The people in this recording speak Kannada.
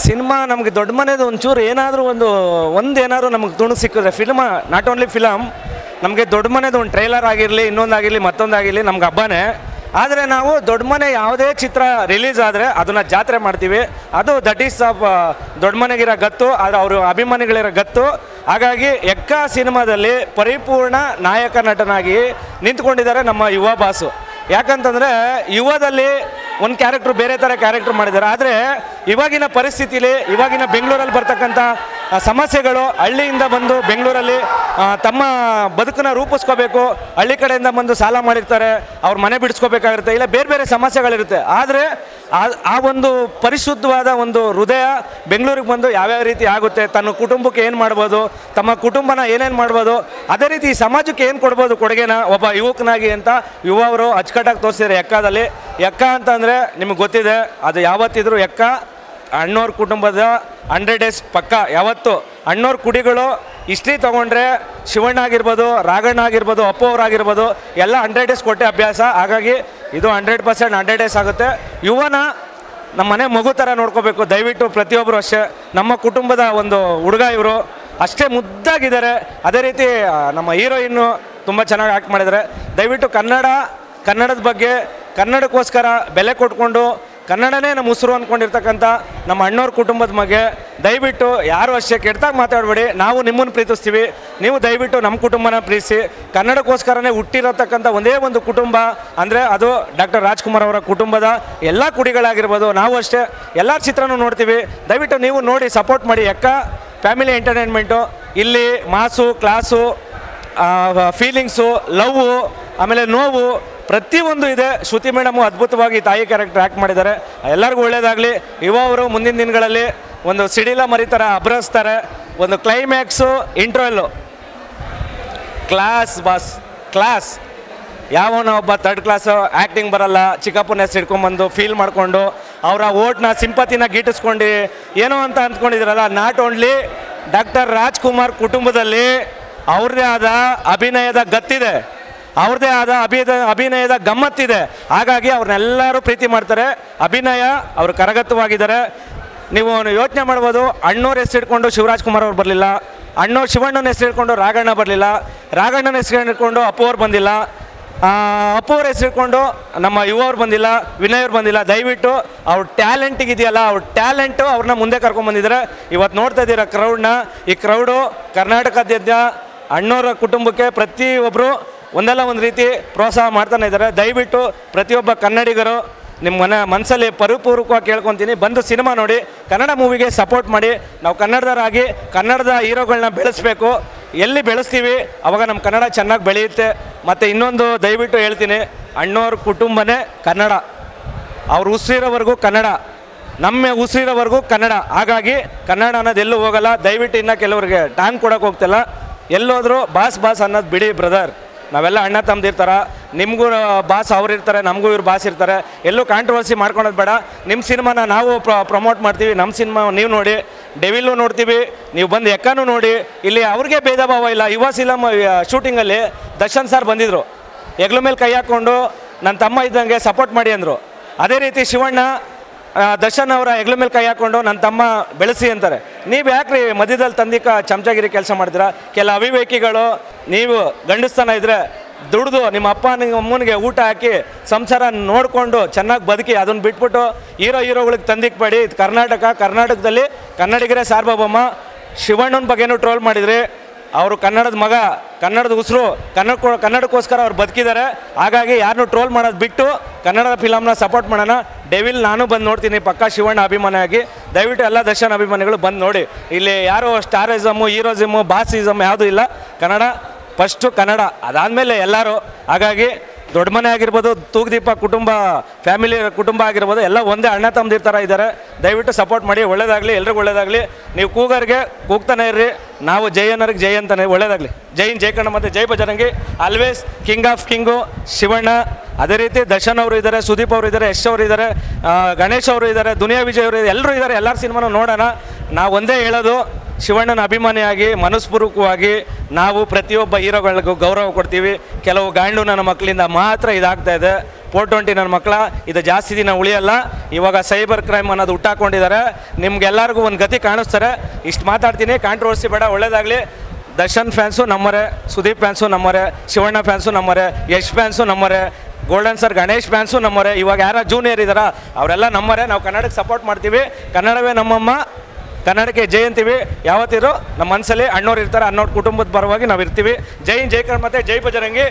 ಸಿನಿಮಾ ನಮಗೆ ದೊಡ್ಡ ಮನೆದು ಒಂಚೂರು ಏನಾದರೂ ಒಂದೇನಾದರೂ ನಮಗೆ ತುಣುಕು ಸಿಕ್ಕಿದ್ರೆ ನಾಟ್ ಓನ್ಲಿ ಫಿಲಮ್, ನಮಗೆ ದೊಡ್ಡ ಮನೆದು ಒಂದು ಟ್ರೈಲರ್ ಆಗಿರಲಿ, ಇನ್ನೊಂದಾಗಿರಲಿ, ಮತ್ತೊಂದಾಗಿರಲಿ ನಮ್ಗೆ ಹಬ್ಬನೇ. ಆದರೆ ನಾವು ದೊಡ್ಡ ಮನೆ ಯಾವುದೇ ಚಿತ್ರ ರಿಲೀಸ್ ಆದರೆ ಅದನ್ನು ಜಾತ್ರೆ ಮಾಡ್ತೀವಿ. ಅದು ದಟ್ ಈಸ್ ಆಫ್ ದೊಡ್ಡ ಮನೆಗಿರೋ ಗತ್ತು, ಆದರೆ ಅವರು ಅಭಿಮಾನಿಗಳಿರೋ ಗತ್ತು. ಹಾಗಾಗಿ ಎಕ್ಕ ಸಿನಿಮಾದಲ್ಲಿ ಪರಿಪೂರ್ಣ ನಾಯಕ ನಟನಾಗಿ ನಿಂತ್ಕೊಂಡಿದ್ದಾರೆ ನಮ್ಮ ಯುವ ಬಾಸು. ಯಾಕಂತಂದರೆ ಯುವದಲ್ಲಿ ಒಂದು ಕ್ಯಾರೆಕ್ಟ್ರು ಬೇರೆ ಥರ ಕ್ಯಾರೆಕ್ಟ್ರ್ ಮಾಡಿದ್ದಾರೆ. ಆದರೆ ಇವಾಗಿನ ಪರಿಸ್ಥಿತಿಲಿ, ಇವಾಗಿನ ಬೆಂಗಳೂರಲ್ಲಿ ಬರ್ತಕ್ಕಂಥ ಸಮಸ್ಯೆಗಳು, ಹಳ್ಳಿಯಿಂದ ಬಂದು ಬೆಂಗಳೂರಲ್ಲಿ ತಮ್ಮ ಬದುಕನ್ನು ರೂಪಿಸ್ಕೋಬೇಕು, ಹಳ್ಳಿ ಕಡೆಯಿಂದ ಬಂದು ಸಾಲ ಮಾಡಿರ್ತಾರೆ, ಅವ್ರ ಮನೆ ಬಿಡಿಸ್ಕೋಬೇಕಾಗಿರುತ್ತೆ, ಇಲ್ಲ ಬೇರೆ ಬೇರೆ ಸಮಸ್ಯೆಗಳಿರುತ್ತೆ. ಆದರೆ ಆ ಒಂದು ಪರಿಶುದ್ಧವಾದ ಒಂದು ಹೃದಯ ಬೆಂಗಳೂರಿಗೆ ಬಂದು ಯಾವ್ಯಾವ ರೀತಿ ಆಗುತ್ತೆ, ತನ್ನ ಕುಟುಂಬಕ್ಕೆ ಏನು ಮಾಡ್ಬೋದು, ತಮ್ಮ ಕುಟುಂಬನ ಏನೇನು ಮಾಡ್ಬೋದು, ಅದೇ ರೀತಿ ಈ ಸಮಾಜಕ್ಕೆ ಏನು ಕೊಡ್ಬೋದು ಕೊಡುಗೆನ ಒಬ್ಬ ಯುವಕನಾಗಿ ಅಂತ ಯುವವರು ಅಚ್ಚುಕಟ್ಟಾಗಿ ತೋರಿಸಿದ್ದಾರೆ ಎಕ್ಕದಲ್ಲಿ. ಎಕ್ಕ ಅಂತಂದರೆ ನಿಮಗೆ ಗೊತ್ತಿದೆ, ಅದು ಯಾವತ್ತಿದ್ರು ಎಕ್ಕ ಅಣ್ಣವ್ರ ಕುಟುಂಬದ 100 days ಪಕ್ಕ. ಯಾವತ್ತು ಅಣ್ಣವ್ರ ಕುಡಿಗಳು ಹಿಸ್ಟ್ರಿ ತೊಗೊಂಡ್ರೆ ಶಿವಣ್ಣ ಆಗಿರ್ಬೋದು, ರಾಘಣ್ಣ ಆಗಿರ್ಬೋದು, ಅಪ್ಪು ಅವರಾಗಿರ್ಬೋದು, ಎಲ್ಲ 100 days ಕೊಟ್ಟೆ ಅಭ್ಯಾಸ. ಹಾಗಾಗಿ ಇದು 100% 100 days ಆಗುತ್ತೆ. ಯುವನ ನಮ್ಮ ಮನೆ ಮಗು ಥರ ನೋಡ್ಕೋಬೇಕು ದಯವಿಟ್ಟು ಪ್ರತಿಯೊಬ್ಬರು ಅಷ್ಟೇ. ನಮ್ಮ ಕುಟುಂಬದ ಒಂದು ಹುಡುಗ ಇವರು, ಅಷ್ಟೇ ಮುದ್ದಾಗಿದ್ದಾರೆ. ಅದೇ ರೀತಿ ನಮ್ಮ ಹೀರೋಯಿನ್ನು ತುಂಬ ಚೆನ್ನಾಗಿ ಆ್ಯಕ್ಟ್ ಮಾಡಿದ್ದಾರೆ. ದಯವಿಟ್ಟು ಕನ್ನಡದ ಬಗ್ಗೆ, ಕನ್ನಡಕ್ಕೋಸ್ಕರ ಬೆಲೆ ಕೊಟ್ಕೊಂಡು ಕನ್ನಡನೇ ನಮ್ಮ ಉಸಿರು ಅಂದ್ಕೊಂಡಿರ್ತಕ್ಕಂಥ ನಮ್ಮ ಅಣ್ಣವ್ರ ಕುಟುಂಬದ ಬಗ್ಗೆ ದಯವಿಟ್ಟು ಯಾರು ಅಷ್ಟೇ ಕೆಟ್ಟದಾಗಿ ಮಾತಾಡಬೇಡಿ. ನಾವು ನಿಮ್ಮನ್ನು ಪ್ರೀತಿಸ್ತೀವಿ, ನೀವು ದಯವಿಟ್ಟು ನಮ್ಮ ಕುಟುಂಬನ ಪ್ರೀತಿಸಿ. ಕನ್ನಡಕ್ಕೋಸ್ಕರನೇ ಹುಟ್ಟಿರತಕ್ಕಂಥ ಒಂದೇ ಒಂದು ಕುಟುಂಬ ಅಂದರೆ ಅದು ಡಾಕ್ಟರ್ ರಾಜ್ಕುಮಾರ್ ಅವರ ಕುಟುಂಬದ ಎಲ್ಲ ಕುಡಿಗಳಾಗಿರ್ಬೋದು. ನಾವು ಅಷ್ಟೇ ಎಲ್ಲ ಚಿತ್ರನೂ ನೋಡ್ತೀವಿ, ದಯವಿಟ್ಟು ನೀವು ನೋಡಿ ಸಪೋರ್ಟ್ ಮಾಡಿ. ಎಕ್ಕ ಫ್ಯಾಮಿಲಿ ಎಂಟರ್ಟೈನ್ಮೆಂಟು, ಇಲ್ಲಿ ಮಾಸು, ಕ್ಲಾಸು, ಫೀಲಿಂಗ್ಸು, ಲವ್ವು, ಆಮೇಲೆ ನೋವು ಪ್ರತಿಯೊಂದು ಇದೆ. ಶ್ರುತಿ ಮೇಡಮು ಅದ್ಭುತವಾಗಿ ತಾಯಿ ಕ್ಯಾರೆಕ್ಟರ್ ಆ್ಯಕ್ಟ್ ಮಾಡಿದ್ದಾರೆ. ಎಲ್ಲರಿಗೂ ಒಳ್ಳೆಯದಾಗಲಿ. ಯುವ ಅವರು ಮುಂದಿನ ದಿನಗಳಲ್ಲಿ ಒಂದು ಸಿಡಿಲ ಮರಿ ಥರ ಅಭ್ರಸ್ತಾರೆ. ಒಂದು ಕ್ಲೈಮ್ಯಾಕ್ಸು, ಇಂಟ್ರೋಲ್ಲು ಕ್ಲಾಸ್. ಯಾವನ ಒಬ್ಬ 3rd class ಆ್ಯಕ್ಟಿಂಗ್ ಬರಲ್ಲ, ಚಿಕ್ಕಪ್ಪನ ಹೆಸರು ಹಿಡ್ಕೊಂಬಂದು ಫೀಲ್ ಮಾಡಿಕೊಂಡು ಅವರ ಓಟ್ನ ಸಿಂಪತಿನ ಗೀಟಿಸ್ಕೊಂಡು ಏನೋ ಅಂತ ಅಂದ್ಕೊಂಡಿದ್ರಲ್ಲ. ನಾಟ್ ಓನ್ಲಿ ಡಾಕ್ಟರ್ ರಾಜ್ಕುಮಾರ್ ಕುಟುಂಬದಲ್ಲಿ ಅವ್ರದ್ದೇ ಆದ ಅಭಿನಯದ ಗತ್ತಿದೆ, ಅವ್ರದ್ದೇ ಆದ ಅಭಿನಯದ ಗಮ್ಮತ್ತಿದೆ. ಹಾಗಾಗಿ ಅವ್ರನ್ನೆಲ್ಲರೂ ಪ್ರೀತಿ ಮಾಡ್ತಾರೆ. ಅಭಿನಯ ಅವರು ಕರಗತವಾಗಿದ್ದಾರೆ. ನೀವು ಯೋಚನೆ ಮಾಡ್ಬೋದು, ಅಣ್ಣವ್ರ ಹೆಸರು ಹಿಡ್ಕೊಂಡು ಶಿವರಾಜ್ ಕುಮಾರ್ ಅವ್ರು ಬರಲಿಲ್ಲ, ಶಿವಣ್ಣನ ಹೆಸರು ಹಿಡ್ಕೊಂಡು ರಾಘಣ್ಣ ಬರಲಿಲ್ಲ, ರಾಘಣ್ಣನ ಹೆಸರು ಹಿಡ್ಕೊಂಡು ಅಪ್ಪು ಅವ್ರು ಬಂದಿಲ್ಲ, ಅಪ್ಪು ಅವ್ರ ಹೆಸರು ಹಿಡ್ಕೊಂಡು ನಮ್ಮ ಯುವವ್ರು ಬಂದಿಲ್ಲ, ವಿನಯ್ ಅವ್ರು ಬಂದಿಲ್ಲ. ದಯವಿಟ್ಟು ಅವ್ರ ಟ್ಯಾಲೆಂಟಿಗಿದೆಯಲ್ಲ, ಅವ್ರ ಟ್ಯಾಲೆಂಟು ಅವ್ರನ್ನ ಮುಂದೆ ಕರ್ಕೊಂಡ್ಬಂದಿದ್ದಾರೆ. ಇವತ್ತು ನೋಡ್ತಾ ಇದ್ದೀರಾ ಕ್ರೌಡ್ನ. ಈ ಕ್ರೌಡು ಕರ್ನಾಟಕದಾದ್ಯಂತ ಅಣ್ಣವ್ರ ಕುಟುಂಬಕ್ಕೆ ಪ್ರತಿಯೊಬ್ಬರು ಒಂದಲ್ಲ ಒಂದು ರೀತಿ ಪ್ರೋತ್ಸಾಹ ಮಾಡ್ತಾನೆ ಇದ್ದಾರೆ. ದಯವಿಟ್ಟು ಪ್ರತಿಯೊಬ್ಬ ಕನ್ನಡಿಗರು ನಿಮ್ಮ ಮನಸ್ಸಲ್ಲಿ ಪರಿಪೂರ್ವಕವಾಗಿ ಕೇಳ್ಕೊತೀನಿ, ಬಂದು ಸಿನಿಮಾ ನೋಡಿ, ಕನ್ನಡ ಮೂವಿಗೆ ಸಪೋರ್ಟ್ ಮಾಡಿ. ನಾವು ಕನ್ನಡದವರಾಗಿ ಕನ್ನಡದ ಹೀರೋಗಳನ್ನ ಬೆಳೆಸಬೇಕು. ಎಲ್ಲಿ ಬೆಳೆಸ್ತೀವಿ ಅವಾಗ ನಮ್ಮ ಕನ್ನಡ ಚೆನ್ನಾಗಿ ಬೆಳೆಯುತ್ತೆ. ಮತ್ತು ಇನ್ನೊಂದು ದಯವಿಟ್ಟು ಹೇಳ್ತೀನಿ, ಅಣ್ಣವ್ರ ಕುಟುಂಬನೇ ಕನ್ನಡ, ಅವ್ರು ಉಸಿರಿರೋವರೆಗೂ ಕನ್ನಡ, ನಮ್ಮ ಉಸಿರಿರೋವರೆಗೂ ಕನ್ನಡ. ಹಾಗಾಗಿ ಕನ್ನಡ ಅನ್ನೋದು ಎಲ್ಲೂ ಹೋಗಲ್ಲ. ದಯವಿಟ್ಟು ಇನ್ನೂ ಕೆಲವ್ರಿಗೆ ಟೈಮ್ ಕೊಡೋಕೆ ಹೋಗ್ತಿಲ್ಲ, ಎಲ್ಲೋದ್ರೂ ಬಾಸ್ ಅನ್ನೋದು ಬಿಡಿ ಬ್ರದರ್. ನಾವೆಲ್ಲ ಅಣ್ಣ ತಮ್ಮದಿರ್ತಾರ, ನಿಮಗೂ ಬಾಸ್ ಅವ್ರು ಇರ್ತಾರೆ, ನಮಗೂ ಇವ್ರು ಬಾಸ್ ಇರ್ತಾರೆ. ಎಲ್ಲೂ ಕಾಂಟ್ರವರ್ಸಿ ಮಾಡ್ಕೊಳೋದು ಬೇಡ. ನಿಮ್ಮ ಸಿನಿಮಾನ ನಾವು ಪ್ರಮೋಟ್ ಮಾಡ್ತೀವಿ, ನಮ್ಮ ಸಿನಿಮಾ ನೀವು ನೋಡಿ. ಡೆವಿಲ್ಲು ನೋಡ್ತೀವಿ, ನೀವು ಬಂದು ಎಕ್ಕನೂ ನೋಡಿ. ಇಲ್ಲಿ ಅವ್ರಿಗೆ ಭೇದ ಭಾವ ಇಲ್ಲ. ಯುವ ಸಿನಿಮಾ ಶೂಟಿಂಗಲ್ಲಿ ದರ್ಶನ್ ಸರ್ ಬಂದಿದ್ದರು, ಹೆಗ್ಲ ಮೇಲೆ ಕೈ ಹಾಕ್ಕೊಂಡು ನನ್ನ ತಮ್ಮ ಇದ್ದಂಗೆ ಸಪೋರ್ಟ್ ಮಾಡಿ ಅಂದರು. ಅದೇ ರೀತಿ ಶಿವಣ್ಣ ದರ್ಶನ್ ಅವರ ಹೆಗ್ಲ ಮೇಲೆ ಕೈ ಹಾಕ್ಕೊಂಡು ನನ್ನ ತಮ್ಮ ಬೆಳೆಸಿ ಅಂತಾರೆ. ನೀವು ಯಾಕ್ರಿ ಮಧ್ಯದಲ್ಲಿ ತಂದಿಕ ಚಮಚಗಿರಿ ಕೆಲಸ ಮಾಡ್ತೀರಾ? ಕೆಲ ಅವಿವೇಕಿಗಳು, ನೀವು ಗಂಡಸ್ತನ ಇದ್ದರೆ ದುಡ್ದು ನಿಮ್ಮ ಅಪ್ಪ ನಿಮ್ಮ ಅಮ್ಮನಿಗೆ ಊಟ ಹಾಕಿ ಸಂಸಾರ ನೋಡಿಕೊಂಡು ಚೆನ್ನಾಗಿ ಬದುಕಿ, ಅದನ್ನು ಬಿಟ್ಬಿಟ್ಟು ಹೀರೋಗಳಿಗೆ ತಂದಿಕ್ಬೇಡಿ. ಇದು ಕರ್ನಾಟಕದಲ್ಲಿ ಕನ್ನಡಿಗರೇ ಸಾರ್ವಭೌಮ. ಶಿವಣ್ಣನ ಬಗ್ಗೆನೂ ಟ್ರೋಲ್ ಮಾಡಿದ್ರಿ. ಅವರು ಕನ್ನಡದ ಮಗ, ಕನ್ನಡದ ಉಸಿರು, ಕನ್ನಡಕ್ಕೋಸ್ಕರ ಅವ್ರು ಬದುಕಿದ್ದಾರೆ. ಹಾಗಾಗಿ ಯಾರನ್ನೂ ಟ್ರೋಲ್ ಮಾಡೋದು ಬಿಟ್ಟು ಕನ್ನಡದ ಫಿಲಮ್ನ ಸಪೋರ್ಟ್ ಮಾಡೋಣ. ಡೆವಿಲ್ ನಾನು ಬಂದು ನೋಡ್ತೀನಿ, ಪಕ್ಕಾ ಶಿವಣ್ಣ ಅಭಿಮಾನಿಯಾಗಿ. ದಯವಿಟ್ಟು ಎಲ್ಲ ದರ್ಶನ್ ಅಭಿಮಾನಿಗಳು ಬಂದು ನೋಡಿ. ಇಲ್ಲಿ ಯಾರು ಸ್ಟಾರಿಸಮು, ಹೀರೋಯಿಸಮು, ಬಾಸಿಸಮ್ ಯಾವುದೂ ಇಲ್ಲ. ಕನ್ನಡ ಫಸ್ಟು, ಕನ್ನಡ ಅದಾದಮೇಲೆ ಎಲ್ಲರೂ. ಹಾಗಾಗಿ ದೊಡ್ಡ ಮನೆ ಆಗಿರ್ಬೋದು, ತೂಗುದೀಪ ಕುಟುಂಬ, ಫ್ಯಾಮಿಲಿ ಕುಟುಂಬ ಆಗಿರ್ಬೋದು, ಎಲ್ಲ ಒಂದೇ ಅಣ್ಣ ತಮ್ಮದಿರ ಥರ ಇದ್ದಾರೆ. ದಯವಿಟ್ಟು ಸಪೋರ್ಟ್ ಮಾಡಿ. ಒಳ್ಳೇದಾಗಲಿ, ಎಲ್ರಿಗೂ ಒಳ್ಳೇದಾಗಲಿ. ನೀವು ಕೂಗರಿಗೆ ಕೂಗ್ತಾನೆ ಇರ್ರಿ, ನಾವು ಜಯನರಿಗೆ ಜೈ ಅಂತಾನೆ. ಒಳ್ಳೇದಾಗಲಿ. ಜೈ ಹಿಂದ್, ಜೈ ಕನ್ನಡ ಮತ್ತು ಜೈ Bajrangi. Always king of king Shivanna. ಅದೇ ರೀತಿ ದರ್ಶನ್ ಅವರು ಇದ್ದಾರೆ, ಸುದೀಪ್ ಅವರು ಇದ್ದಾರೆ, ಯಶ್ ಅವರು ಇದ್ದಾರೆ, ಗಣೇಶ್ ಅವರು ಇದ್ದಾರೆ, ದುನಿಯಾ ವಿಜಯ್ ಅವರು ಎಲ್ಲರೂ ಇದ್ದಾರೆ. ಎಲ್ಲರ ಸಿನಿಮಾನು ನೋಡೋಣ. ನಾವು ಒಂದೇ ಹೇಳೋದು, ಶಿವಣ್ಣನ ಅಭಿಮಾನಿಯಾಗಿ ಮನಸ್ಪೂರ್ವಕವಾಗಿ ನಾವು ಪ್ರತಿಯೊಬ್ಬ ಹೀರೋಗಳಿಗೂ ಗೌರವ ಕೊಡ್ತೀವಿ. ಕೆಲವು ಗಾಂಡು ನನ್ನ ಮಕ್ಕಳಿಂದ ಮಾತ್ರ ಇದಾಗ್ತಾ ಇದೆ. 420 ನನ್ನ ಮಕ್ಕಳ, ಇದು ಜಾಸ್ತಿ ದಿನ ಉಳಿಯಲ್ಲ. ಇವಾಗ ಸೈಬರ್ ಕ್ರೈಮ್ ಅನ್ನೋದು ಹುಟ್ಟಾಕೊಂಡಿದ್ದಾರೆ. ನಿಮ್ಗೆಲ್ಲರಿಗೂ ಒಂದು ಗತಿ ಕಾಣಿಸ್ತಾರೆ. ಇಷ್ಟು ಮಾತಾಡ್ತೀನಿ, ಕಾಂಟ್ರವರ್ಸಿ ಬೇಡ, ಒಳ್ಳೇದಾಗಲಿ. ದರ್ಶನ್ ಫ್ಯಾನ್ಸು ನಮ್ಮರೆ, ಸುದೀಪ್ ಫ್ಯಾನ್ಸು ನಮ್ಮರೆ, ಶಿವಣ್ಣ ಫ್ಯಾನ್ಸು ನಮ್ಮರೆ, ಯಶ್ ಫ್ಯಾನ್ಸು ನಮ್ಮರೆ, ಗೋಲ್ಡನ್ ಸರ್ ಗಣೇಶ್ ಫ್ಯಾನ್ಸು ನಮ್ಮರೆ, ಇವಾಗ ಯಾರ ಜೂನಿಯರ್ ಇದ್ದಾರ ಅವರೆಲ್ಲ ನಮ್ಮರೆ. ನಾವು ಕನ್ನಡಕ್ಕೆ ಸಪೋರ್ಟ್ ಮಾಡ್ತೀವಿ. ಕನ್ನಡವೇ ನಮ್ಮಮ್ಮ, ಕನ್ನಡಕ್ಕೆ ಜೈ ಅಂತೀವಿ. ಯಾವತ್ತಿರೋ ನಮ್ಮ ಮನಸ್ಸಲ್ಲಿ ಅಣ್ಣವ್ರು ಇರ್ತಾರೆ, ಅಣ್ಣವ್ರ ಕುಟುಂಬದ ಪರವಾಗಿ ನಾವು ಇರ್ತೀವಿ. ಜೈ ಹಿಂದ್, ಜೈ ಕರ್ನಾಟಕ, ಜೈ ಬಜರಂಗಿ.